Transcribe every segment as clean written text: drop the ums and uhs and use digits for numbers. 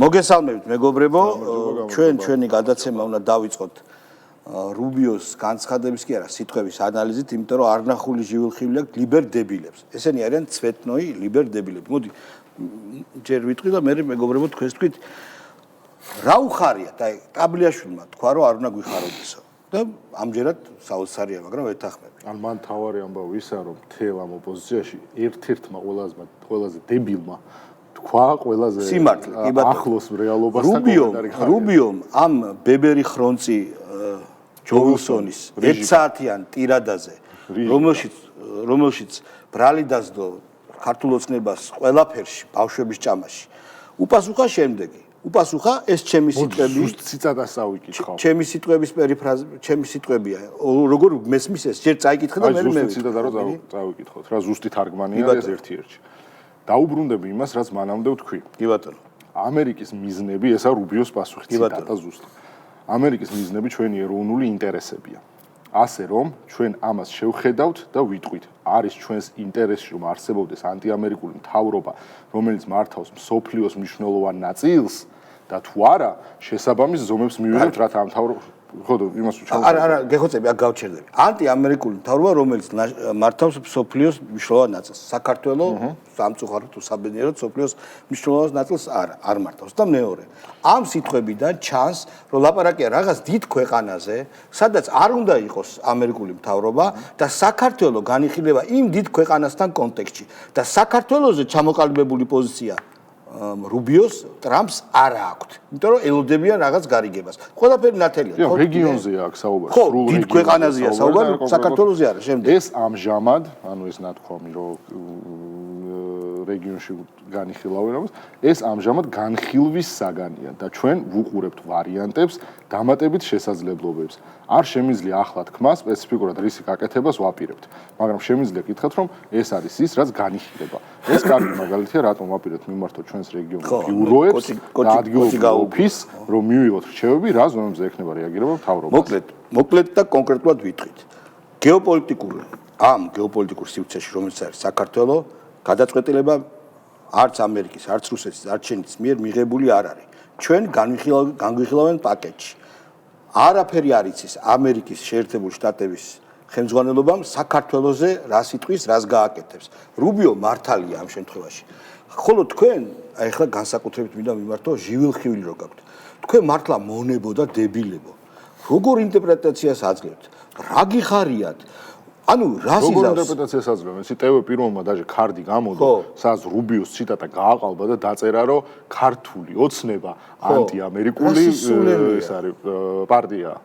მოგესალმებით მეგობრებო, ჩვენი გადაცემა უნდა დავიწყოთ რუბიოს განცხადების კი არა, სიტყვების ანალიზით, იმიტომ რომ არნახული ჟივილხილი აქვს ლიბერდებილებს. ესენი არიან ცვეთნოი ლიბერდებილები. მოდი ჯერ ვიტყვი და მე მეგობრებო თქვენს თქვით რა უხარიათ, აი ტაბლიაშვილმა თქვა რომ არ უნდა გვიხაროდესო. და ამჯერად საოცარია, მაგრამ ვეთანხმები. ან მან თავარი ამბავი ისა რომ თელ ამ ოპოზიციაში ერთ-ერთმა ყველაზე დებილმა თქვა ყველაზე ახლოს რეალობასთან რუბიომ ამ ბებერი ხრონცი ჯო ვილსონის 1 საათიან ტირადაზე რომელშიც ბრალი დასდო ქართულ ოცნებას ყველაფერში ბავშვების ჭამაში უპასუხა შემდეგი უპასუხა ეს ჩემი სიტყვები ციტატას წავიკითხავ ჩემი სიტყვების პერიფრაზა ჩემი სიტყვებია როგორ მესმის ეს ჯერ წაიკითხე და მე ციტატა რო წავიკითხოთ რა ზუსტი თარგმანია ეს ერთ-ერთი დაუბრუნდები იმას რაც მანამდე ვთქვი კი ბატონო ამერიკის მიზნები ესა რუბიოს პასუხი ციტატა ზუსტი ამერიკის მიზნები ჩვენი ეროვნული ინტერესებია ასე რომ ჩვენ ამას შევხედავთ და ვიტყვით არის ჩვენს ინტერესში რომ არსებობდეს ანტიამერიკული მთავრობა რომელიც მართავს მსოფლიოს მნიშვნელოვან ნაწილს და თუ არა შესაბამის ზომებს მივიღებთ რათა ამ მთავრობას ხოდო იმას ვჩავთ არა გეხოცები აქ გავჩერდები ანტიამერიკული მთავრობა რომელიც მართავს მსოფლიოს მნიშვნელოვან ნაწილს საქართველოს სამწუხაროდ თუ საბედნიეროდ მსოფლიოს მნიშვნელოვან ნაწილს არ მართავს და მეორე ამ სიტყვებიდან ჩანს რომ ლაპარაკია რაღაც დიდ ქვეყანაზე სადაც არ უნდა იყოს ამერიკული მთავრობა და საქართველოს განიხილება იმ დიდ ქვეყანასთან კონტექსტში და საქართველოზე ჩამოყალიბებული პოზიცია რუბიოს ტრამპს არ აქვს. იმიტომ რომ ელოდებიან რაღაც გარიგებას. ყველაფერი ნათელია. ხო, რეგიონზეა აქ საუბარი. სრულ რეგიონზე. ქვეყანაზეა საუბარი, საქართველოზე არა, შემდეგ. ეს ამჟამად, ანუ ეს ნათქვამი, რომ რეგიონში განიხილავენ ამას, ეს ამჟამად განხილვის საგანია და ჩვენ ვუყურებთ ვარიანტებს, დამატებით შესაძლებლობებს. არ შემიძლია ახლა თქვა სპეციფიკურად რისი გაკეთებას ვაპირებთ, მაგრამ შემიძლია გითხრათ, რომ ეს არის ის, რაც განიხილება. ეს კარგი მაგალითია, რატომ ვაპირებთ მიმართოთ ჩვენს რეგიონის ბიუროებს და ადგილობრივ ოფისს, რომ მივიღოთ რჩევები, რა ზონებზე ექნება რეაგირება მთავრობას. მოკლედ და კონკრეტულად ვიტყვით. გეოპოლიტიკურ სივრცეში, რომელიც არის საქართველოს გადაწყვეტილება არც ამერიკის, არც რუსეთის, არც ჩინის მიერ მიღებული არ არის. ჩვენ განვიხილავენ პაკეტში. არაფერი არ იცის ამერიკის შეერთებული შტატების ხელმძღვანელობამ საქართველოზე რას იტყვის, რას გააკეთებს. რუბიო მართალია ამ შემთხვევაში. ხოლო თქვენ, აი ახლა განსაკუთრებით მინდა მიმართო ჟივილხილი რო გაქვთ. თქვენ მართლა მონებო და დებილებო. როგორ ინტერპრეტაციას აძლევთ? რა გიხარიათ? ანუ რას იზავს? როგორ ინტერპრეტაციას აძლევენ? ისი ტევ პირველმა დაჟე ქარდი გამოდო, სადაც რუბიოს ციტატა გააყალბა და დაწერა, რომ ქართული ოცნება ანტიამერიკული ეს არის პარტია.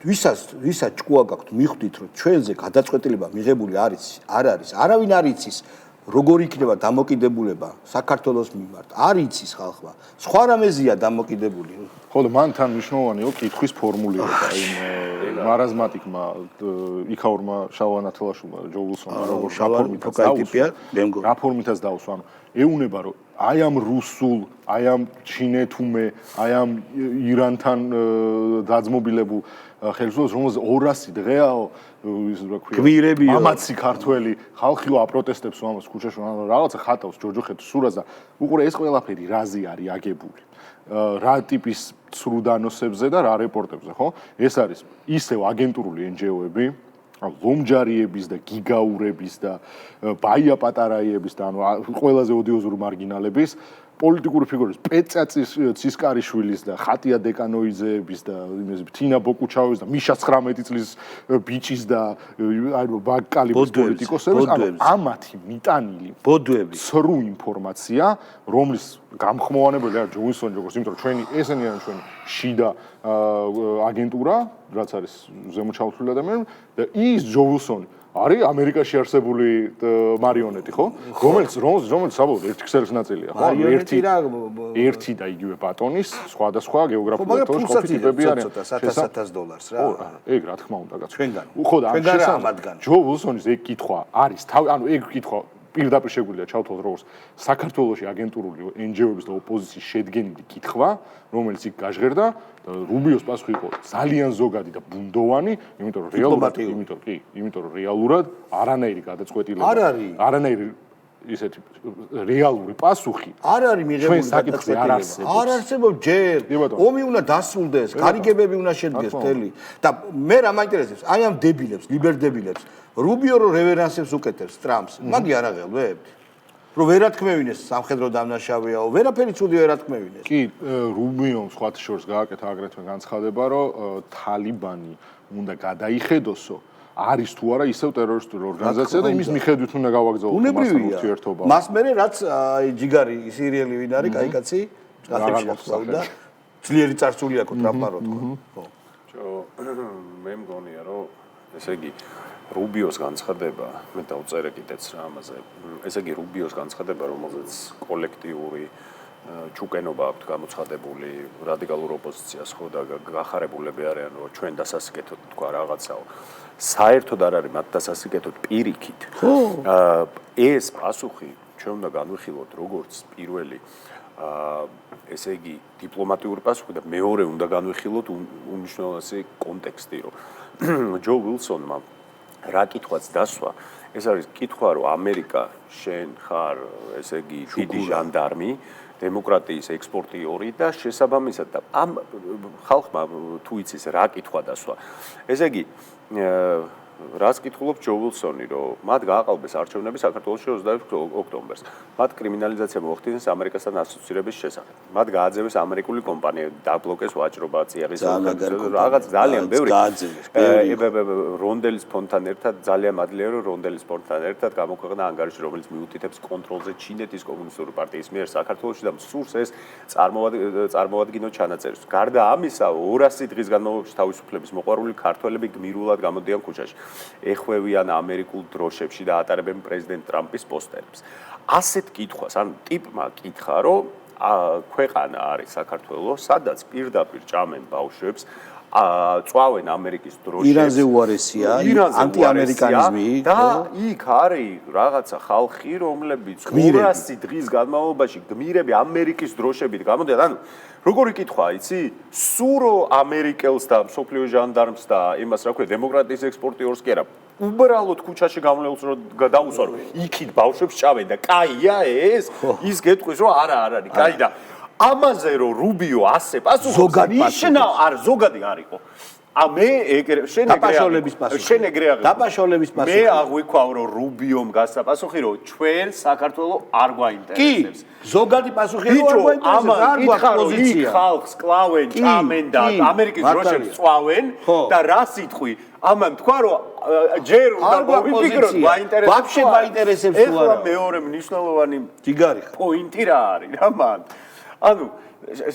ვისაც ჭკუა გაქვთ, მიხვდით, რომ ჩვენზე გადაწყვეტილება მიღებული არის, არ არის, არავინ არ იცის. როგორ იქნება დამოკიდებულება საქართველოს მიმართ? არ იცის ხალხმა. სხვა რამეზია დამოკიდებული. ხოლო მან თან მნიშვნელოვანი იყო კითხვის ფორმულირება, იმ მარაზმატიკმა იქაურმა შალვანათელაშვილმა ჯო ვილსონმა როგორ რა ფორმითაც დაუსვა, ანუ ეუნება რომ აი ამ რუსულ, აი ამ ჩინეთუმე, აი ამ ირანთან დაძმობილებულ ხელისუფლებას რომელზე 200 დღეაო ის რა ქვია მამაცი ქართველი ხალხიო აპროტესტებს ამას ქუჩაში რაღაცა ხატავს ჯოჯოხეთს სურას და უყურე ეს ყველაფერი რაზე არის აგებული რა ტიპის ცრუდანოსებზე და რა რეპორტებზე ხო ეს არის ისევ აგენტურული NGO-ები ლომჯარიების და გიგაურების და ბაია პატარაიების და ანუ ყველაზე ოდიოზური მარგინალების პოლიტიკური ფიგურების პეწაწის ცისკარიშვილის და ხატია დეკანოიძეების და იმის თინა ბოკუჩაოვის და მიშა 19 წლის ბიჭის და აი ბაკალიბოს პოლიტიკოსების ანუ ამათი მიტანილი ბოდვები სრულ ინფორმაცია რომლის გამხმოვანებელი არის ჯო ვილსონი როგორც იმიტომ რომ ჩვენი ესენი არის ჩვენი შიდა აგენტურა რაც არის ზემოჩამოთვლილი ადამიანი და ის ჯო ვილსონი არის ამერიკაში არსებული მარიონეტი, ხო? რომელიც საბოლოოდ ერთი ქსელის ნაწილია, ხო? ერთი და იგივე ბატონის სხვადასხვა გეოგრაფიული თორშყოფის ტიპები არიან. $1000 რა. ეგ რა თქმა უნდა, კაცო. ჩვენგან. ხო და ამადგან. ჯო ვილსონის ეგ კითხვა არის, ანუ ეგ კითხვა პირდაპირ შეგვიძლია ჩავთვალოთ როგორც საქართველოში აგენტურული NGO-ების და ოპოზიციის შედგენილი კითხვა, რომელიც იქ გაჟღერდა და რუბიოს პასუხი იყო ძალიან ზოგადი და ბუნდოვანი, იმიტომ რომ რეალურად არანაირი გადაწყვეტილება, არანაირი ისეთი რეალური პასუხი არ არის მიღებული გადაწყვეტილება. არ არსებობს ჯერ. ომი უნდა დასრულდეს, გარიგებები უნდა შედგეს მთელი და მე რა მაინტერესებს, აი ამ დებილებს, ლიბერდებილებს, რუბიო რო რევერანსებს უკეთებს ტრამპს, მაგი არ აღელვებთ. რომ ვერ ათქმევინეს სამხედრო დამნაშავეაო, ვერაფერი ცუდი ვერ ათქმევინეს. კი, რუბიომ სხვათა შორის გააკეთა აგრეთვე განცხადება, რომ თალიბანი უნდა გადაიხედოსო, არის თუ არა ისევ ტერორისტული ორგანიზაცია და იმის მიხედვით უნდა გავაგზავნოს მასთან ურთიერთობა. მას მერე რაც ჯიგარი სერიალი ვინ არის, კაი კაცი, კაცებში ახსოვდა, ძლიერი წარსული აქვს ტრამპმა რო თქვა. ხო. მე მგონია, რომ ესე იგი რუბიოს განცხადება, მე დავწერე კიდეც რა ამაზე. ესე იგი რუბიოს განცხადება, რომელზეც კოლექტიური ჩუკენობა აქვს გამოცხადებული რადიკალურ ოპოზიციას ხო და გახარებულები არიან რომ ჩვენ დასასიკეთოთ თქვა რაღაცაო. საერთოდ არ არის მათ დასასიკეთოთ პირიქით. ეს პასუხი ჩვენ უნდა განვიხილოთ როგორც პირველი ესე იგი დიპლომატიური პასუხი და მეორე უნდა განვიხილოთ უმნიშვნელოვანესი კონტექსტი რომ ჯო ვილსონმა რა კითხვაც დასვა ეს არის კითხვა რომ ამერიკა შენ ხარ ესე იგი დიდი ჟანდარმი დემოკრატიის ექსპორტიორი და შესაბამისად და ამ ხალხმა თუ იცის რა კითხვა დასვა ესე იგი რას კითხულობს ჯო ვილსონი რომ მათ გააყალბეს არჩევნები საქართველოში 26 ოქტომბერს მათ კრიმინალიზაცია მოახდინეს ამერიკასთან ასოცირების შესახებ მათ გააძევეს ამერიკული კომპანია დაბლოკეს ვაჭრობა წიაღის რაღაც ძალიან ბევრი რონდელის ფონდთან ერთად ძალიან მადლია რომ რონდელის ფონდთან ერთად გამოქვეყნა ანგარიში რომელიც მიუთითებს კონტროლზე ჩინეთის კომუნისტური პარტიის მიერ საქართველოში და მსურს ეს წარმოვადგინოთ ჩანაწერს გარდა ამისა 200 დღის განმავლობაში თავისუფლების მოყვარული ქართველები გმირულად გამოდიან ქუჩაში ეხვევიან ამერიკულ დროშებში და ატარებენ პრეზიდენტ ტრამპის პოსტერებს. ასეთ კითხვას, ან ტიპმა კითხა, რომ ქვეყანა არის საქართველოს, სადაც პირდაპირ ჭამენ ბავშვებს, წვავენ ამერიკის დროშებს. ირანზე უარესია, ანტიამერიკანიზმი და იქ არის რაღაცა ხალხი, რომლებიც 200 დღის განმავლობაში გმირები ამერიკის დროშებით გამოდიან. ანუ როგორი კითხვა, იცი? სურო ამერიკელს და მსოფლიო ჟანდარმს და იმას რა ქვია, დემოკრატიის ექსპორტიორს კი არა. უბრალოდ ქუჩაში გამლეულს რომ დაუსვარო, იქით ბავშვებს ჭავენ და კაია ეს? ის გეტყვის რომ არა არ არის, კაი და ამაზე რომ რუბიო ასე პასუხობს, ზოგადი არისო. მე შენ ეგრე მე აღვიქვავ რომ რუბიომ გასცა პასუხი რომ ჩვენ საქართველოს არ გვაინტერესებს. კი, ზოგადი პასუხი რომ არ გვაინტერესებს, არ გვაქვს პოზიცია. ხალხს კლავენ, ჭამენ და ამერიკის დროშებს წვავენ და რა სიტყვი ამან თქვა რომ ჯერ უნდა მოვიფიქროთ გვაინტერესებს. ვაფშე გვაინტერესებს თუ არა. ეხლა მეორე მნიშვნელოვანი ჯიგარი პოინტი რა არის რა მან. ანუ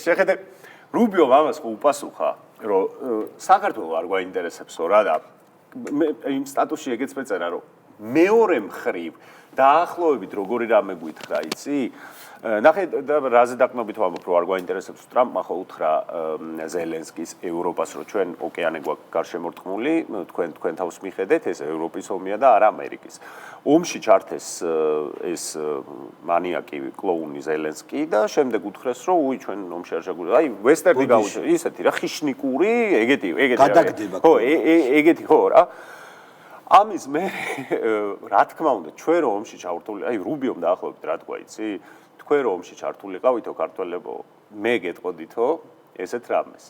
შეხედე რუბიომ ამას ხო უპასუხა რომ საქართველოს არ გვაინტერესებსო რა და იმ სტატუსში ეგეც მეწერა რომ მეორე მხრივ დაახლოებით როგორი რამე გითხრა იცი ნახე რაზე დაკნობით ვამბობ რომ არ გვაინტერესებს ტრამპმა ხო უთხრა ზელენსკის ევროპას რომ ჩვენ ოკეანე გვაქვს გარშემორტყმული თქვენ თავს მიხედეთ ეს ევროპის ომია და არა ამერიკის ომში ჩართეს ეს მანიაკი კლოუნი ზელენსკი და შემდეგ უთხრეს რომ უი ჩვენ ომში არ შეგვიძლია აი ვესტერნი გაუჩნდა ისეთი რა ხიშნიკური ეგეთი გადაგდება ხო ეგეთი ხო რა ამის მე რა თქმა უნდა ჩვენ რომ ომში ჩავრთული აი რუბიომ დაახლოებით რა თქვა იცი თქვენ რომ ომში ჩართულიყავითო ქართველებო მე გეტყოდითო ესეთ რამეს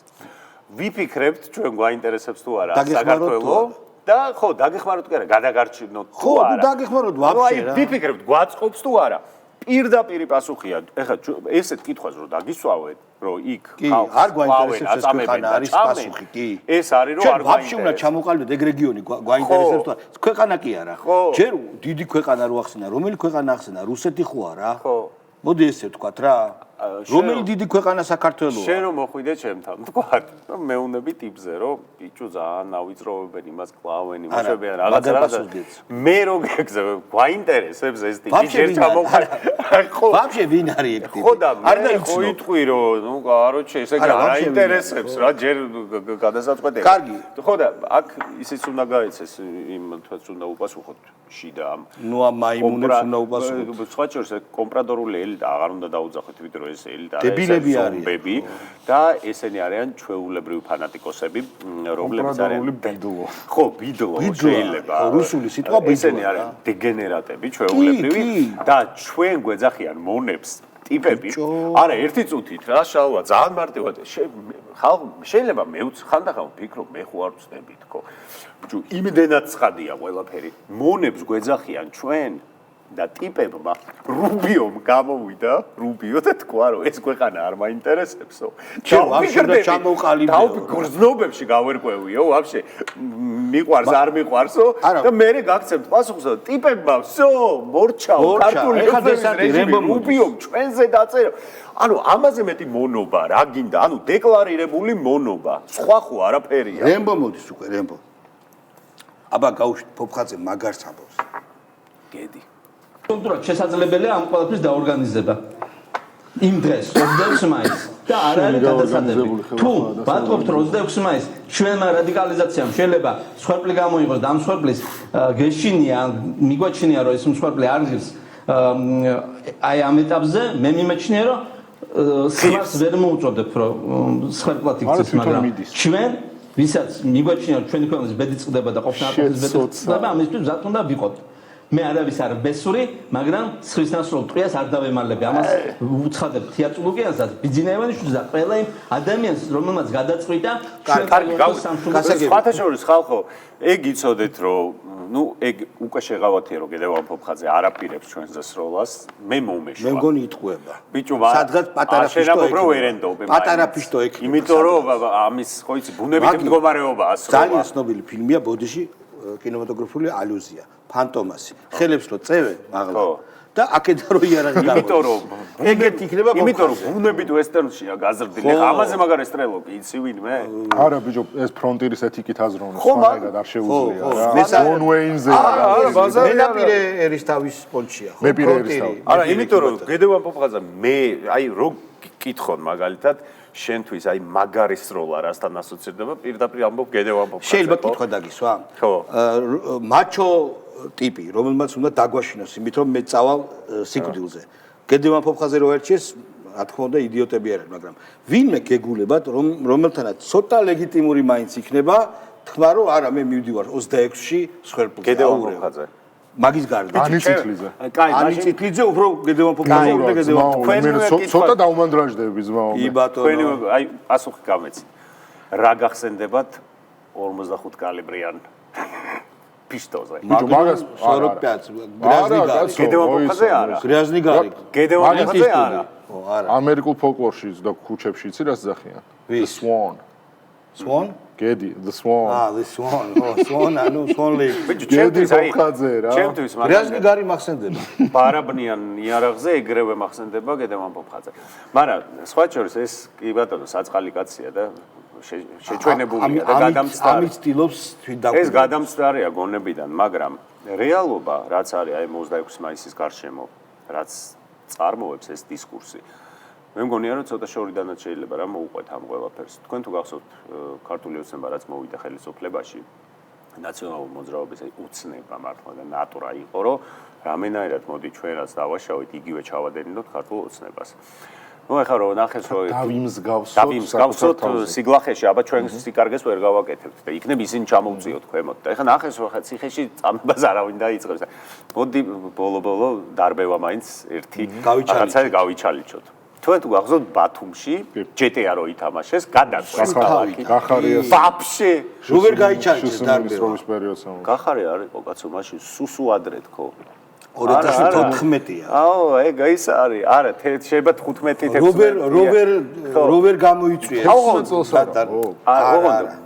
ვიფიქრებთ ჩვენ გვაინტერესებს თუ არა საქართველოს და ხო დაგეხმაროთ კი არა გადაგარჩინოთ თუ არა ხო დაგეხმაროთ ვაფშე რა ვიფიქრებთ გვაწყობს თუ არა პირდაპირ პასუხია ეხლა ესეთ კითხვას რომ დაგისვავეთ რომ იქ ხალხს არ გვაინტერესებს ეს ქვეყანა არის პასუხი კი ეს არის რომ არ ვაფშე უნდა ჩამოყალიბდეთ ეგ რეგიონი გვაინტერესებს თუ არა ქვეყანა კი არა ჯერ დიდი ქვეყანა რო ახსენა რომელი ქვეყანა ახსენა რუსეთი ხო არა ხო მოდი ესე ვთქვათ რა რომელი დიდი ქვეყანა საქართველოა შენ რომ მოხვიდე ჩემთან ვთქვათ მეუნები ტიპზე რომ ბიჭო ძალიან ავიწროვებენ იმას კლავენ იმუშებიან რაღაცა მე რო გეგზავ გვაინტერესებს ეს ტიპი ჯერ ჩამოყალ ხო ვაფშე ვინ არის ეგ ტიპი ხო და მე ხო იტყვი რომ ნუ კაროჩე ესე გაინტერესებს რა ჯერ გადასაწყვეტია კარგი ხო და აქ ისიც უნდა გაიცეს იმ თვეც უნდა უპასუხოთ შიდა ამ ნუ ამ მაიმუნებს უნდა უპასუხოთ სხვა შორს კომპრადორული ელიტა აღარ უნდა დაუძახოთ იმიტომ რომ ეს დებილები არიან. ზომბები და ესენი არიან ჩვეულებრივი ფანატიკოსები, რომლებიც არიან ბიდლო. ხო, ბიდლო შეიძლება. რუსული სიტყვა ბიდლო. ესენი არიან დეგენერატები, ჩვეულებრივი და ჩვენ გვეძახიან მონებს ტიპები. არა, ერთი წუთით რა შალვა, ძალიან მარტივად. შეიძლება მეუც ხანდახან ვფიქრობ, მე ხო არ ვწდები თქო. ბიჭო, იმდენად ცხადია ყველაფერი. მონებს გვეძახიან ჩვენ და ტიპებმა რუბიომ გამოვიდა, რუბიო და თქვა რომ ეს ქვეყანა არ მაინტერესებსო. გრძნობებში გავერკვევიო, ვაფშე მიყვარს არ მიყვარსო და მე გაგცემთ პასუხს და ტიპებმა всё, მორჩაო, ქართული რეჟიმი რუბიომ ჩვენზე დაწერა. ანუ ამაზე მეტი მონობა რა გინდა? ანუ დეკლარირებული მონობა. სხვა ხო არაფერია. რემბო მოდის უკვე, რემბო. აბა გაუშვით ფოფხაძე მაგარს ამბობს. გედი. კონტროლ შესაძლებელია ამ ყველაფრის დაორგანიზება. იმ დღეს 26 მაისს და არ არის გადასადები. თუ ვატყობთ 26 მაისს ჩვენმა რადიკალიზაციამ შეიძლება მსხვერპლი გამოიღოს და ამ მსხვერპლის გეშინია, მიგვაჩნია რომ ეს მსხვერპლი არ ღირს აი ამ ეტაპზე მე მიმეჩნია რომ სლავს ვერ მოუწოდებ რომ მსხვერპლად იქცეს, მაგრამ ჩვენ ვისაც მიგვაჩნია რომ ჩვენი ქვეყნის ბედი წყდება და ყოფნა ყოფნის ბედი წყდება, ამისთვის მზად უნდა ვიყოთ. მე არავის არ ბესური, მაგრამ სხრის ნასროლ ტყიას არ დავემალები. ამას უცხადებ თეატროლოგიასაც, ბიძინაევანიშვილს და ყველა იმ ადამიანს, რომელმაც გადაწყვიტა კარგი სხვათა შორის ხალხო, ეგ იცოდეთ რომ ნუ ეგ უკვე შეღავათია რომ გედევან ფოფხაძე არაპირებს ჩვენს ზსროლას, მე მომეშვა. მე მგონი იტყუება. ბიჭო, სადღაც პატარა ფიშტო ეკ. პატარა ფიშტო ეკ. იმიტომ რომ ამის ხო იცი ბუნებით მდგომარეობაა სროლა. ძალიან ცნობილი ფილმია ბოდიში კინემატოგრაფიული ალუზია. ფანტომასი. ხელებს რო წევენ მაღლა. და აქედან რო იარაღი გამოდის. იმიტომ რომ ეგეთ იქნება ფოფხაძე. იმიტომ რომ ბუნებით ვესტერნშია გაზრდილი. ამაზე მაგარ ესტრელობი, იცი ვინმე? არა ბიჭო, ეს ფრონტირის ეთიკით აზროვნე, სხვანაირად არ შეუძლია რა. One way-ზე არა, ბაზარი არა. მენაპირე ერისთავის პონჩია. მე პირე ერისთავი. არა, იმიტომ რომ გედევან ფოფხაძე მე აი რო კითხონ მაგალითად შენთვის აი მაგარის როლა რასთან ასოცირდება პირდაპირ ამბობ გედევან ფოფხაძე. შეიძლება კითხვა დაგისვა? ხო. მაჩო ტიპი, რომელმაც უნდა დაგვაშინოს, იმით რომ მე წავალ სიკვდილზე. გედევან ფოფხაძე რო ერჩიეს, რა თქმა უნდა, იდიოტები არიან, მაგრამ ვინმე გეგულებათ, რომელთანაც ცოტა ლეგიტიმური მაინც იქნება, თქვა რომ არა, მე მივდივარ 26-ში მსხვერპლზე. გედევან ფოფხაძე. მაგის გარდა. ანიციკლიზე. კაი, ანიციკლიზე უფრო გედევან ფოფხაძე და გედევან ფოფხაძე. ცოტა დაუმანდრაჟდები ზმაო. კი ბატონო. თქვენი აი პასუხი გამეცი. რა გახსენდებათ 45 კალიბრიან пистолზე. ბიჭო მაგას 45 გრაზნი გარი. გედევან ფოფხაძე არა. გრაზნი გარი. გედევან ფოფხაძე არა. ო არა. ამერიკულ ფოლკლორში და ქუჩებში იცი რას ძახიან? The Swan. Swan? გედი, The Swan. The Swan. Swan, ანუ Swan Lake. ბიჭო, ჩემთვის აი ფოფხაძე რა. ჩემთვის გრაზნი გარი მახსენდება. ბარაბნიან იარაღზე ეგრევე მახსენდება გედევან ფოფხაძე. მაგრამ სხვა შორის ეს კი ბატონო საწყალი კაცია და შეჩვენებულია და გადამწარი. ამით ცდილობს ეს გადამწარია გონებიდან, მაგრამ რეალობა რაც არის აი 26 მაისის გარშემო, რაც წარმოვებს ეს დისკურსი. მე მგონია რომ ცოტა შორიდანაც შეიძლება რა მოუყვეთ ამ ყველაფერს. თქვენ თუ გახსოვთ ქართული ოცნება რაც მოვიდა ხელისუფლებაში ნაციონალური მოძრაობის უცნება მართლა და ნატურა იყო რომ რამენაირად მოდი ჩვენ რაც დავაშავით იგივე ჩავადენინოთ ქართულ ოცნებას. ნუ ახლა რომ ნახეს რომ დავიმსგავსოთ სიგლახეში, აბა ჩვენ სიკარგეს ვერ გავაკეთებთ და იქნებ ისინი ჩამოვწიოთ ქვემოთ. და ახლა ნახეს რომ ხა ციხეში წამებას არავინ დაიწყებს. მოდი ბოლო-ბოლო დარბევა მაინც ერთი რაღაცა გავიჩალიჩოთ. თქვენ თუ გახსოვთ ბათუმში GTA რო ითამაშეს, გადაწყვეტს ქალაქი. გახარიას. ვაფშე რო ვერ გაიჩალიჩეს დარბევა. რომის პერიოდს ამ. გახარი არის ხო კაცო, მაშინ სუსუ ადრე თქო. 2014-ია. აო, ეგ ის არის. არა, შეიძლება 15-ით. როვერ გამოიწვიეს. ოღონდ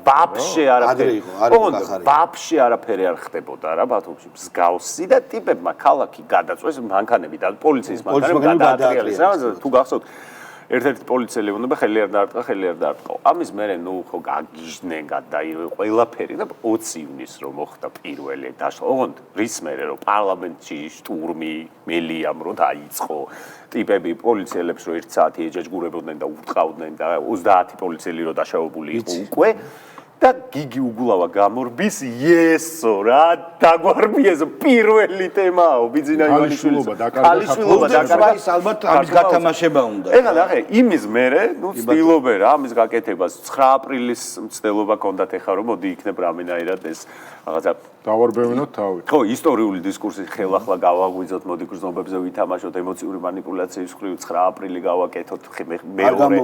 ვაფშე არაფერი. ოღონდ ვაფშე არაფერი არ ხდებოდა რა ბათუმში. მსგავსი და ტიპებმა ქალაქი გადაწყვეს, მანქანები და პოლიციის მანქანები გადაატრიალეს. თუ გახსოვთ ერთ-ერთი პოლიციელი უნდა ხელი არ დაარტყა. ამის მერე ნუ ხო გაგიჟდნენ გადაიღო ყველაფერი და 20 ივნისს რომ მოხდა პირველი დაშლა. ოღონდ რის მერე რომ პარლამენტში შტურმი მელიამ რო დაიწყო, ტიპები პოლიციელებს რო 1 საათი ეჯაჯგურებოდნენ და უტყავდნენ და 30 პოლიციელი რო დაშავებული იყო უკვე და გიგი უგულავა გამორბის იესო რა დაგვარბიეს პირველი თემაო ბიძინა ივანიშვილის ქალიშვილობა დაკარგა ის ალბათ ამის გათამაშება უნდა ეხლა ნახე იმის მერე ნუ ცდილობენ რა ამის გაკეთებას 9 აპრილის მცდელობა ქონდათ ეხლა რომ მოდი იქნებ რამენაირად ეს რაღაცა დავარბევინოთ თავი ხო ისტორიული დისკურსი ხელახლა გავაღვიძოთ მოდი გრძნობებზე ვითამაშოთ ემოციური манипуляციის ხრივ 9 აპრილი გავაკეთოთ მეორე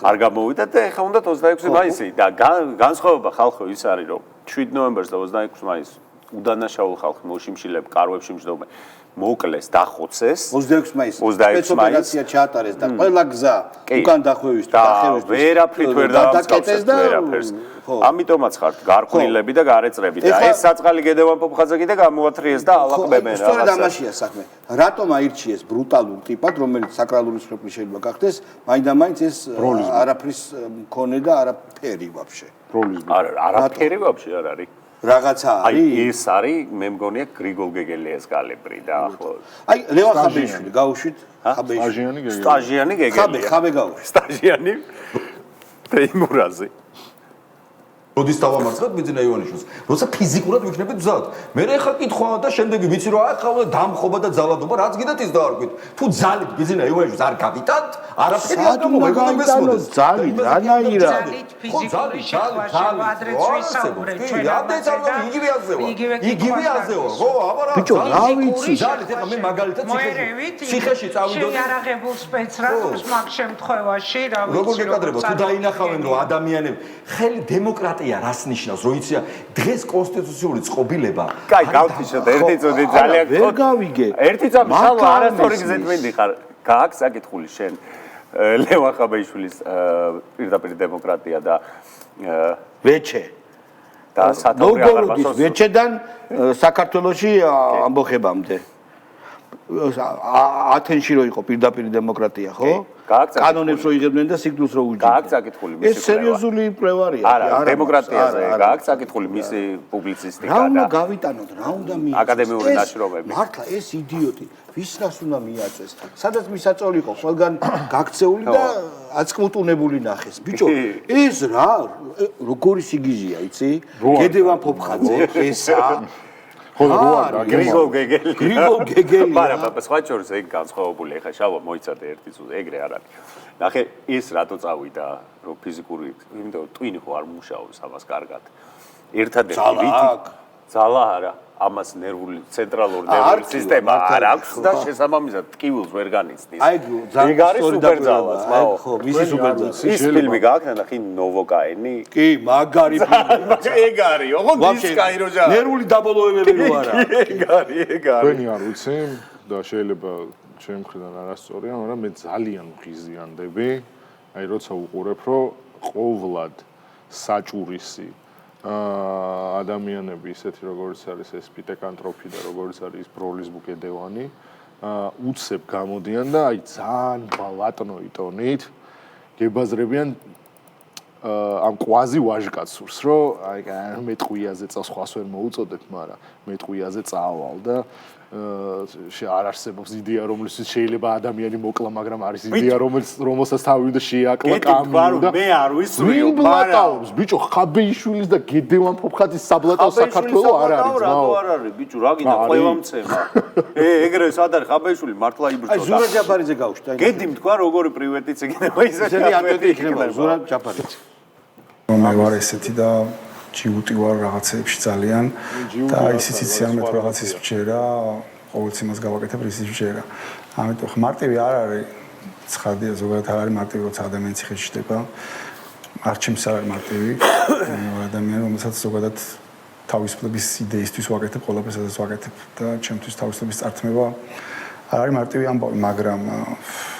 არ გამოვიდა და ეხლა უნდა 26 მაისი და განსხვავება ხალხო ის არის რომ 7 ნოემბერს და 26 მაისს უდანაშაულ ხალხი მოშიმშილებ კარვებში მჯდომენ მოკლეს დახოცეს 26 მაისს სპეცოპერაცია ჩაატარეს და ყველა გზა უკან დახვევის და ვერაფრით ვერ დავამსგავსეს ვერაფერს ამიტომაც ხართ გარყვნილები და გარეწრები და ეს საწყალი გედევან პოპხაძე და გამოათრიეს და ალაყბებენ რაღაცა სწორედ ამაშია საქმე რატომ აირჩიეს ბრუტალურ ტიპად რომელიც საკრალური სრული შეიძლება გახდეს მაინდა-მაინც ეს არაფრის მქონე და არაფერი ვაფშე არაფერი ვაფშე არ არის რაღაცა არის ეს არის მე მგონია გრიგოლ გეგელიას კალიბრი და ახლო აი ლევან ხაბეიშვილი გაუშვით სტაჟიანი გეგელია ხაბე გაუშვით სტაჟიანი თეიმურაზი როდის დავამარცხეთ ბიძინა ივანიშვილს როცა ფიზიკურად ვიქნებით მზად მე ახლა კითხვა და შემდეგი ვიცი რომ ახლა დამხობა და ძალადობა რაც გიდათ ის დაარქვით თუ ძალით ბიძინა ივანიშვილს არ გავიტანთ არაფერი არ გამოგებდეს ძალით რანაირად ფიზიკური შეხვედრა ადრეც ვისაუბრეთ იგივე აზეო ხო აბარა ბიჭო რა ვიცი ძალით ახლა მე მაგალითად ციხეში წავიდოდი შეარაღებულ სპეცრაზმს მაგ შემთხვევაში რა ვიცი როგორ გეკადრება თუ დაინახავენ რომ ადამიანები ხელი დემოკრატია რას ნიშნავს რო იცია დღეს კონსტიტუციური წყობილება კაი გავთიშოთ ერთი წუთი ძალიან ვერ გავიგე ერთი წამი შალვა არასწორი გზით მიდიხარ გააქვს საკითხული შენ ლევან ხაბეიშვილის პირდაპირ დემოკრატია და ვეჩე და სათაური აღარბასოს ვეჩედან საქართველოში ამბოხებამდე ათენში რო იყო პირდაპირ დემოკრატია ხო კანონებს რო იღებდნენ და სიკვდილს რო უჯდებდნენ გააქვს საკითხული მისი ეს სერიოზული მკვლევარია არა დემოკრატიაზე გააქვს საკითხული მისი პუბლიცისტიკა და რა უნდა გავიტანოთ რა უნდა მიიღოს აკადემიური ნაშრომები მართლა ეს იდიოტი ვის რას უნდა მიაწეს სადაც მისაწოლი იყო ყველგან გაქცეული და აწკმუტუნებული ნახეს ბიჭო ეს რა როგორი სიგიჟეა იცი გედევან ფოფხაძე ესა გრიგოლ გეგელი მაგრამ სხვა შორის ეგ განსხვავებული ეხა შალვა მოიცადე ერთი წუთი ეგრე არ არის ნახე ის რატო წავიდა რომ ფიზიკური იმიტომ რომ ტვინი ხო არ მუშაობს ამას კარგად ერთადერთი ძალა არა ამას ნერვული ცენტრალური ნერვული სისტემა არ აქვს და შესაბამისად ტკივილს ვერ განიცდის აი ეგ არის სუპერძალა ძმაო ხო მისი სუპერძალა ის ფილმი გააკეთა ნახე ნოვოკაენი კი მაგარი ფილმი ეგ არის ოღონდ დისკაი როჟა ნერვული დაბოლოებები რო არა ეგ არის თქვენი არ ვიცი და შეიძლება ჩემ მხრიდან არასწორია მაგრამ მე ძალიან მღიზიანდები აი როცა უყურებ რომ ყოვლად საჭურისი ადამიანები ისეთი როგორც არის ეს პიტეკანტროფი და როგორც არის ბროლის ბუკედევანი უცებ გამოდიან და აი ძალიან ბალატნოი ტონით გებაზრებიან ამ კვაზი ვაჟკაცურს რომ აი მეტყვიაზე წავს ხას ვერ მოუწოდეთ მაგრამ მეტყვიაზე წავალ და არ არსებობს იდეა რომელსაც შეიძლება ადამიანი მოკლა მაგრამ არის იდეა რომელსაც თავი უნდა შეაკლა კამიუ და მე არ ვისურვებ ბლატაობს ბიჭო ხაბეიშვილის და გედევან ფოფხაძის საბლატაო საქართველო არ არის რატო არ არის ბიჭო რა გინდა ყველა მცემა ეგრე სად არის ხაბეიშვილი მართლა იბრძოდა აი ზურაბ ჯაფარიძე გავშტა გედი მთქვა როგორი პრივეტიც იქნება ისეთი ატვეტი იქნება ზურაბ ჯაფარიძე მე ვარ ესეთი და ჯიუტი ვარ რაღაცეებში ძალიან და ისიც იციან მე რაღაცის ვჭერა ყოველთვის იმას გავაკეთებ ისიც ვჭერა ამიტომ მარტივი არ არის ცხადია ზოგადად არ არის მარტივი როცა ადამიანი ციხეში ჩდება არჩემს არ არის მარტივი ადამიანი რომელსაც ზოგადად თავისუფლების იდეისთვის ვაკეთებ ყველაფერს სადაც ვაკეთებ და ჩემთვის თავისუფლების წარქმევა არ არის მარტივი ამბავი მაგრამ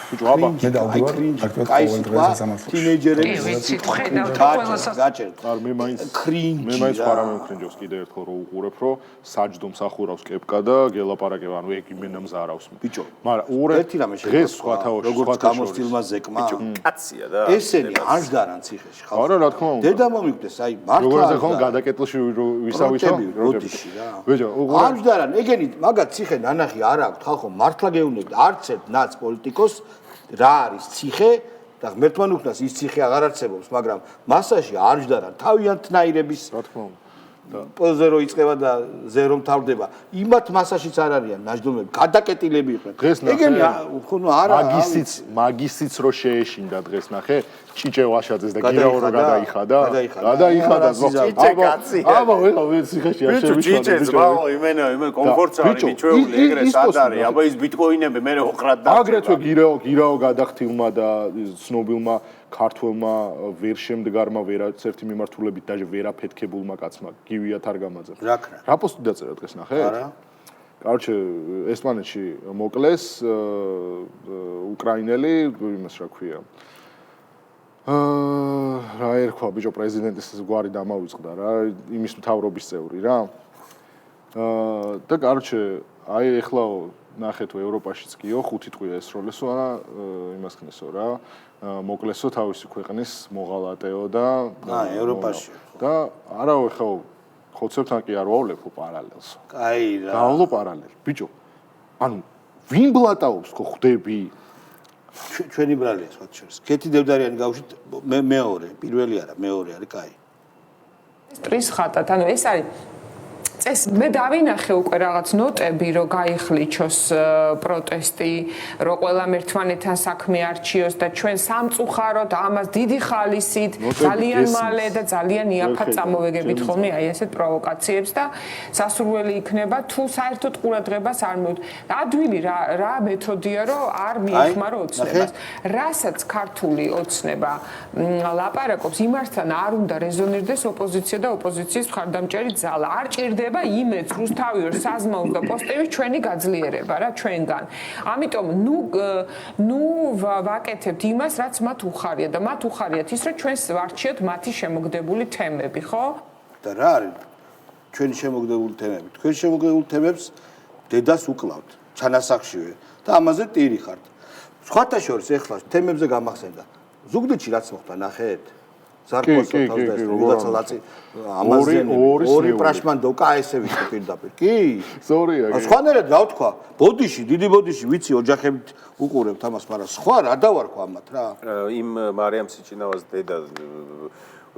ბიჭო აბა მე დავდივარ აქტიურად ყოველ დღეს სამართლში თინეიჯერები ვიცით ხედავთ ყველასაც გაჭერთ არ მე მაინც ხო არ ამემხრინჯოს კიდე ერთხელ რომ უყურებ რომ საჯდომ სახურავს კეპკა და გელაპარაკებ ანუ ეგ იმენა მზარავს ბიჭო მაგრამ ერთი რამე დღეს სხვა თავში როგორც გამოსtildeმა ზეკმა ბიჭო კაცია და ესენი არ დარან ციხეში ხალხი არა რა თქმა უნდა დედა მომიკვდეს აი მართლა როგორც ახლა გადაკეტილში ვისავითო როდიში რა ბიჭო არ დარან ეგენი მაგათ ციხე ნანახი არ აქვს ხალხო მართლა გეუბნებით არც ერთ ნაც პოლიტიკოს რა არის ციხე და ღმერთთან უკნას ის ციხე აღარ არსებობს, მაგრამ მასაში არ ჯდა რა თავიანთ ნაირების რა თქმა უნდა. პოზე რო იწყება და ზე რომ თავდება, იმათ მასაშიც არ არიან ნაჯდომები, გადაკეტილები იყვნენ. ეგენი ხუნო არა მაგისიც რო შეეშინდა დღეს ნახე, ჭიჭე ვაშაძეს და გირაო რო გადაიხადა. გადაიხადა ჭიჭე კაცი. აბა ვეღა ვეციხეში არ შევიშვა. ჭიჭე ზბაო, იმენ კომფორტს არის მიჩვეული ეგრე სად არის? აბა ის ბიტკოინები მე ოხრად და აგრეთვე გირაო გადახთილმა და ცნობილმა ქართველმა ვერ შემდგარმა ვერაცერთი მიმართულებით დაჟე ვერაფეთქებულმა კაცმა გივია თარგამაძემ. რა პოსტი დაწერა დღეს ნახე? არა. კარჩე ესპანეთში მოკლეს უკრაინელი, იმას რა ქვია. რა ერქვა ბიჭო პრეზიდენტის გვარი დამავიწყდა რა, იმის მთავრობის წევრი რა. და კარჩე აი ეხლა ნახეთო ევროპაშიც კიო 5 ტყვია ესროლესო არა იმას ქნესო რა. მოკლესო თავისი ქვეყნის მოღალატეო და ევროპაში და არავე ხო ხოცებთან კი არ ვავლეფო პარალელს. კაი რა. გავლო პარალელს. ბიჭო, ანუ ვინ ბლატაობს ხო ხვდები? ჩვენი ბრალია სხვა შორის. კეთი დევდარიანი გავშით მეორე, პირველი არა, მეორე არის კაი. ტრის ხატად, ანუ ეს არის წეს მე დავინახე უკვე რაღაც ნოტები, რომ გაიხლიჩოს პროტესტი, რომ ყველამ ერთმანეთთან საქმე არჩიოს და ჩვენ სამწუხაროდ ამას დიდი ხალისით ძალიან მალე და ძალიან იაფად წამოვეგებით ხოლმე აი ესეთ პროვოკაციებს და სასურველი იქნება თუ საერთოდ ყურადღებას არ მივთ. ადვილი რა მეთოდია, რომ არ მიეხმარო ოცნებას. რასაც ქართული ოცნება ლაპარაკობს, იმასთან არ უნდა რეზონირდეს ოპოზიცია და ოპოზიციის მხარდამჭერი ძალა. არ ჭირდება იმეც რუსთავიორ საზმაოს და პოსტების ჩვენი გაძლიერება რა ჩვენგან. ამიტომ ნუ ვაკეთებთ იმას, რაც მათ უხარია და მათ უხარიათ ის, რომ ჩვენს ვარჩიოთ მათი შემოგდებული თემები, ხო? და რა არის ჩვენი შემოგდებული თემები? თქვენი შემოგდებული თემებს დედას უკლავთ, ჩანასახშივე და ამაზე ტირი ხართ. სხვათა შორის ეხლა თემებზე გამახსენდა. ზუგდიდში რაც მოხდა, ნახეთ? ზარკოს თავდას ვიღაცა ლაცი ამაზიანი ორი პრაშმანდო კაესევი პირდაპირ კი ზორია სხვანაირად რა ვთქვა ბოდიში დიდი ბოდიში ვიცი ოჯახებით უყურებთ ამას მაგრამ სხვა რა დავარქვა ამათ რა იმ მარიამ სიჩინავას დედა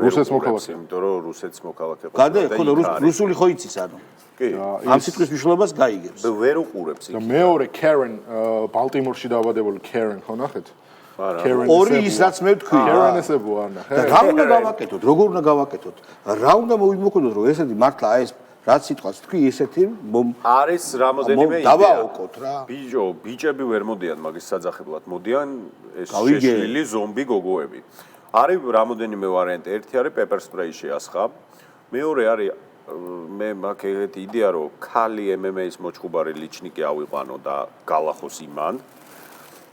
რუსეთს მოქალაქე იმიტომ რომ რუსეთს მოქალაქე გადა ხო რუსული ხო იცის ანუ კი ამ სიტყვის მნიშვნელობას გაიგებს ვერ უყურებს და მეორე კერენ ბალტიმორში დაავადებული კერენ ხო ნახეთ ორი ის რაც მე ვთქვი კერენესებო ანა რა უნდა გავაკეთოთ როგორ უნდა გავაკეთოთ რა უნდა მოვიმოქმედოთ რომ ესეთი მართლა აი ეს რაც სიტყვას თქვი ესეთი არის რამოდენიმე იდეა დავაოკოთ რა ბიჭები ვერ მოდიან მაგის საძახებლად მოდიან ეს შეშლილი ზომბი გოგოები არის რამოდენიმე ვარიანტი ერთი არის პეპერ სპრეი შეასხა მეორე არის მე მაგ ეგეთი იდეა რომ ქალი MMA-ის მოჭუბარი ლიჩნიკი ავიყვანო და გალახოს იმან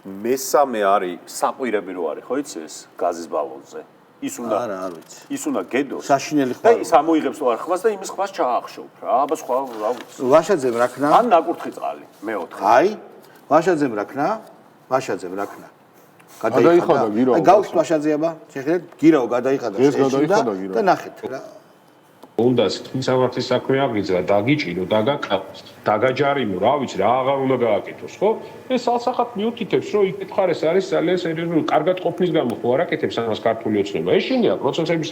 მესამე არის საყვირები რო არის ხო იცი ეს გაზის ბალონზე ის უნდა არა არ ვიცი ის უნდა გედოს საშინელი და ის ამოიღებს თუ არ ხმას და იმის ხმას ჩაახშობ რა აბა სხვა რა ვიცი ვაშაძემ რა ქნა ან ნაკურთხი წყალი მეოთხე აი ვაშაძემ რა ქნა გადაიხადა გირაო აი გავხსნ ვაშაძე აბა შეხედეთ გირაო გადაიხადა და ნახეთ რა უნდა სინსავათის საქმე აღიძრა დაგიჭირო დაგაკავს დაგაჯარიმო რა ვიცი რა აღარ უნდა გააკეთოს ხო ეს ალსახად მიუთითებს რომ იქ ხარეს არის ძალიან სერიოზული კარგად ყოფნის გამო ხო არ აკეთებს ამას ქართული ოცნება ეშინია პროცესების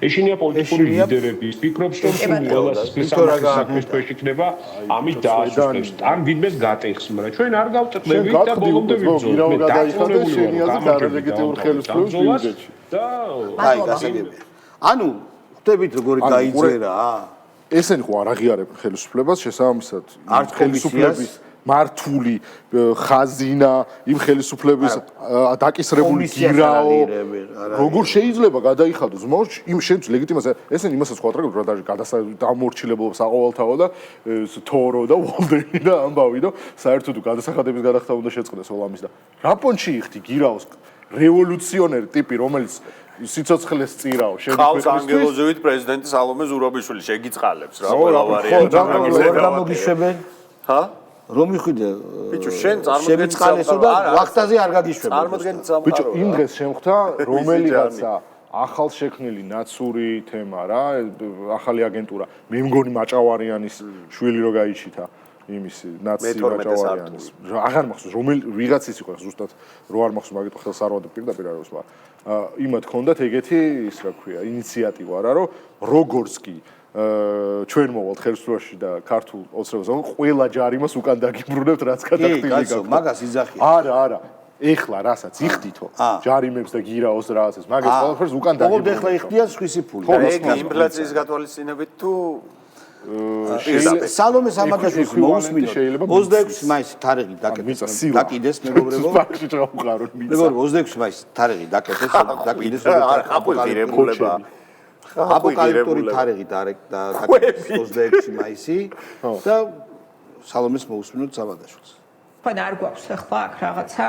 ეშინია პოლიტიკური ლიდერების ფიქრობს რომ ყველა საქმის ქვეშ იქნება ამით დაასუსტებს ან ვინმეს გატეხს მაგრამ ჩვენ არ გავწყვეტებით და ბოლომდე ვიბრძოლთ მე გადაიხადა შენიაზე დარეგიტიურ ხელისუფლებას ბიუჯეტში და აი გასაგებია ანუ ხდებით როგორი გაიძერა ესენი ხო არ აღიარებენ ხელისუფლებას შესაბამისად ხელისუფლების მართული ხაზინა იმ ხელისუფლების დაკისრებული გირაო როგორ შეიძლება გადაიხადოს მოშ იმ შენს ლეგიტიმაციას ესენი იმასაც ხო ატარებენ რა დამორჩილებულობს აყოვალთავო და თორო და ვოლდენი და ამბავი და საერთოდ გადასახადების გადახდა უნდა შეწყდეს all ამის და რა პონჩი იხდი გირაოს რევოლუციონერი ტიპი რომელიც სიცოცხლეს წირაო შეგიყვეს ანგელოზევით პრეზიდენტი სალომე ზურაბიშვილი შეგიწყალებს რა ყველა ვარიანტი რა მოგიშვებენ ჰა რომ მიხვიდე ბიჭო შენ შემიწყალესო და ვახტაზე არ გაგიშვებენ წარმოდგენით სამყარო ბიჭო იმ დღეს შემხვდა რომელიღაცა ახალ შექმნილი ნაცური თემა რა ახალი აგენტურა მე მგონი მაჭავარიანის შვილი რო გაიჩითა იმისი ნაცი რაჭავარიანის აღარ მახსოვს რომელი ვიღაცის იყო ზუსტად რო არ მახსოვს მაგით ხელს არ ვადებ პირდაპირ არის მაგრამ იმათ ჰქონდათ ეგეთი ის რა ქვია ინიციატივა რა რომ როგორც კი ჩვენ მოვალთ ხელსრულში და ქართულ ოცნებას ყველა ჯარიმას უკან დაგიბრუნებთ რაც გადახდილი გაქვს მაგას იძახია არა ეხლა რასაც იხდითო ჯარიმებს და გირაოს რაღაცას მაგას ყველაფერს უკან დაგიბრუნებთ ოღონდ ეხლა იხდიან სხვისი ფული ეგ ინფლაციის გათვალისწინებით თუ სალომე სამაგაშვილს მოусმინოთ 26 მაისის თარიღი დაკიდეს მეგობრებო ფაქტი ჩავყაროთ მიწა მეგობრებო 26 მაისის თარიღი დაკიდეს აპოკალიფტური თარიღი დაკიდეს 26 მაისი და სალომეს მოусმინოთ სამაგაშვილს ხან არ გვაქვს ახლა აქ რაღაცა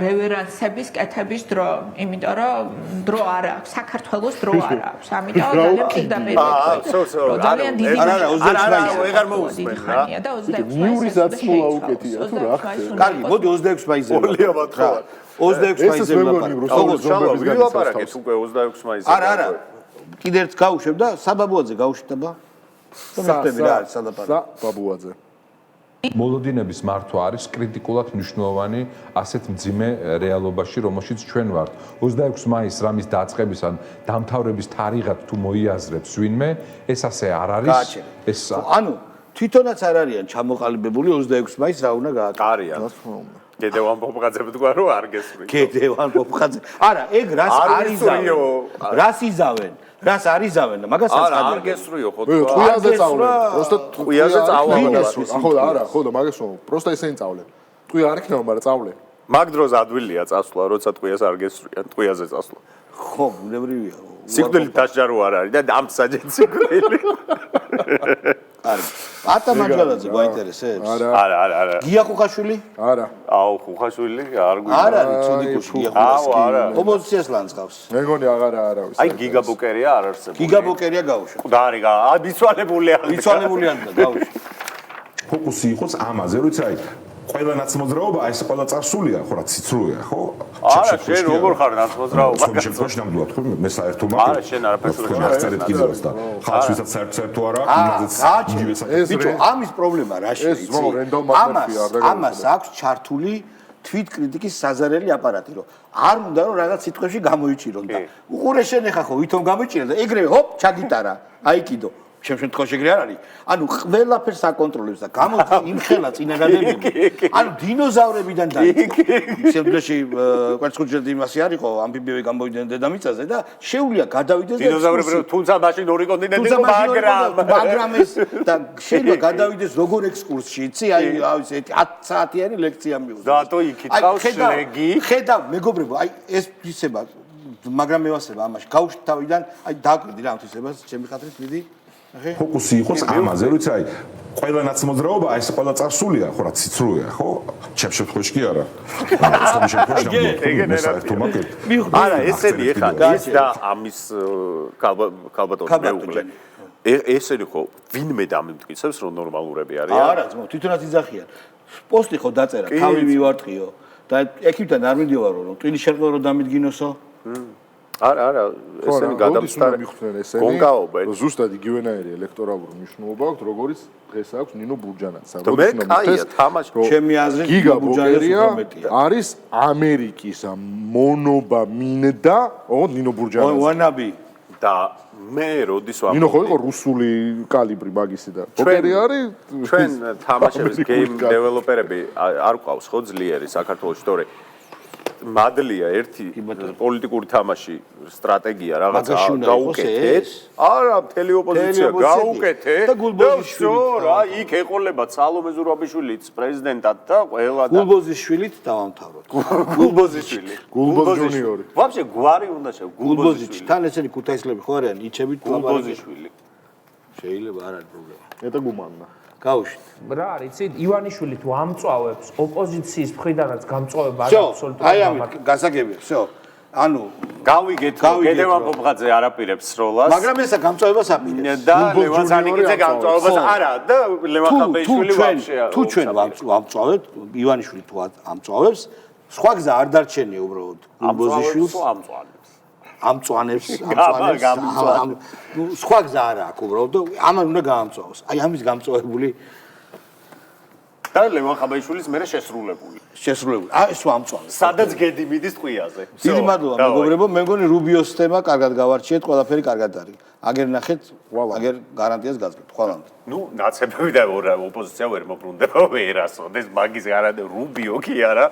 რევერანსების კეთების დრო, იმიტომ რომ დრო არ აქვს, საქართველოს დრო არ აქვს. ამიტომ ძალიან პირდაპირ ძალიან დიდი აღარ მოусმენ რა. და 26 მიურისაც მოა უკეთია თუ რა ხდება. კარგი, მოდი 26 მაისზე. 26 მაისზე ვილაპარაკეთ უკვე 26 მაისზე. არა. კიდე ერთ გავუშვებ და საბაბუაძე გავუშვება. და მეხტები რა არის სადაპარაკო. საბაბუაძე. მოლოდინების მართვა არის კრიტიკულად მნიშვნელოვანი ასეთ მძიმე რეალობაში, რომელშიც ჩვენ ვართ. 26 მაისს რამის დაწყების ან დამთავრების თარიღად თუ მოიაზრებს ვინმე, ეს ასე არ არის. ეს ანუ თვითონაც არ არიან ჩამოყალიბებული 26 მაისს რა უნდა გააკარიან. გედევან პოპყაძე თქვა რომ არ გესმის. გედევან პოპყაძე. არა, ეგ რას არიზავენ? რას იზავენ? რას არიზავენ და მაგასაც არ გესრიო ხო თქვა. ყუიაზე წავლე. პროსტა ყუიაზე წავლე. ხო და არა, ხო და მაგას ვამბობ. პროსტა ესენი წავლე. ტყვი არ იქნება, მაგრამ წავლე. მაგ დროს ადვილია წასვლა, როცა ტყვიას არ გესრიან, ტყვიაზე წასვლა. ხო, ბუნებრივია. სიკვდილი დასჯარო არ არის და დამსაჯეთ სიკვდილი. არის. ატა მანჯალაძე გვაინტერესებს? არა. გია ხუხაშვილი? არა. აუ, ხუხაშვილი არ გვი. არ არის ცუდიკუში გია ხუხაშვილი. არა. ოპოზიციას ლანძღავს. მეგონი აღარა არავის. აი გიგაბოკერია არ არსებობს. გიგაბოკერია გავუშვა. და არის მიცვალებულია. მიცვალებულია და გავუშვა. ფოკუსი იყოს ამაზე, როცა აი ყველა ნაცმოძრაობა ეს ყველა წარსულია, ხო რა ციცრუია, ხო? არა, შენ როგორ ხარ ნაცმოძრაობა? შემთხვევაში ნამდვილად ხო მე საერთო არა, შენ არაფერს ვერ აღწერეთ კიდევაც და ხალხს ვისაც საერთო არა, იმაზეც ბიჭო, ამის პრობლემა რაშია იცი? ამას აქვს ჩართული თვით კრიტიკის საზარელი აპარატი, რომ არ უნდა რომ რაღაც სიტყვებში გამოიჭირონ და უყურე შენ ახლა ხო ვითომ გამოიჭირე და ეგრევე ჰოპ ჩაგიტარა, აიკიდო. ჩემ შემთხვევაში ეგრე არ არის. ანუ ყველაფერს აკონტროლებს და გამოდის იმხელა წინაგადებები. ანუ დინოზავრებიდან დაიწყო. შემდგომში კვერცხუჯელდი იმასი არისო, ამფიბიები გამოვიდნენ დედამიწაზე და შეუძლია გადავიდეს და დინოზავრები თუნცა მაშინ ორი კონტინენტი მაგრამ ეს და შეიძლება გადავიდეს როგორ ექსკურსში, იცი? აი ეს 10 საათიანი ლექცია მიუძღვნა. დათო იქით ყავს შლეგი. ხედავ მეგობრებო, აი ეს ისება მაგრამ მევასება ამაში. გავუშვით თავიდან, აი დააკვირდი რა ამთვისებას, ჩემი ხათრით მიდი. ფოკუსი იყოს ამაზე, როცა აი ყველა ნაცმოძრაობა ეს ყველა წარსულია, ხო რა ციცრუია, ხო? ჩემ შემთხვევაში კი არა. სხვა შემთხვევაში მე საერთო მაგეთ. არა, ესენი ეხლა ის და ამის ქალბატონი მეუღლე. ესენი ხო ვინმე დამიმტკიცებს რომ ნორმალურები არიან? არა, ძმო, თვითონაც იძახიან. პოსტი ხო დაწერა, თავი მივარტყიო და ექიმთან არ მიდივარო რომ ტვინი შერყო რომ დამიდგინოსო. არა, ესენი გადამსტარი გონკაობა. ზუსტად იგივენაირი ელექტორალური მნიშვნელობა აქვს, როგორც დღეს აქვს ნინო ბურჯანაც. მე კაია თამაში. ჩემი აზრით ნინო ბურჯანელი უფრო არის ამერიკის მონობა მინდა, ოღონდ ნინო ბურჯანელი. ვანაბი და მე როდის ვამბობ. ნინო ხო იყო რუსული კალიბრი მაგისი და პოკერი არის. ჩვენ თამაშების game developer-ები არ ყავს ხო ძლიერი საქართველოს თორე მადლია ერთი პოლიტიკური თამაში სტრატეგია რაღაცა გაუკეთეთ. არა, მთელი ოპოზიცია გაუკეთეთ და გულბოზიშვილით რა, იქ ეყოლება სალომე ზურაბიშვილიც პრეზიდენტად და ყველა და გულბოზიშვილით დავამთავროთ. გულბოზიშვილი. გულბოზ ჯუნიორი. ვაფშე გვარი უნდა შევ გულბოზიჩი. თან ესენი ქუთაისლები ხო არიან, იჩებით გულბოზიშვილი. შეიძლება არ არის პრობლემა. ეტა გუმანდა. გავუშვით. რა არის, იცით, ივანიშვილი თუ ამწვავებს ოპოზიციის მხრიდანაც გამწვავება არის აბსოლუტურად. აი ამით გასაგებია, всё. ანუ გავიგეთ, გედევან პოპღაძე არაპირებს სროლას. მაგრამ ესა გამწვავებას აპირებს. და ლევან სანიკიძე გამწვავებას არა და ლევან ხაბეიშვილი ვაფშეა. თუ ჩვენ ვამწვავებთ, ივანიშვილი თუ ამწვავებს, სხვა გზა არ დარჩენია უბრალოდ. გულბოზიშვილს ამწვანებს. სხვა გზა არა აქვს უბრალოდ და ამან უნდა გაამწვავოს. აი ამის გამწვავებული და ლევან ხაბაიშვილის მერე შესრულებული. შესრულებული. ეს ვამწვალე. სადაც გედი მიდის ტყვიაზე. დიდი მადლობა მეგობრებო, მე მგონი რუბიოს თემა კარგად გავარჩიეთ, ყველაფერი კარგად არის. აგერ ნახეთ, აგერ გარანტიას გაზგებთ. ხვალამდე. ნუ ნაცებები და ოპოზიცია ვერ მოbrunდება ვერასოდეს მაგის გარანტია რუბიო კი არა.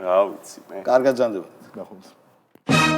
რა ვიცი მე. კარგად ზანდებოდეთ. ნახოთ.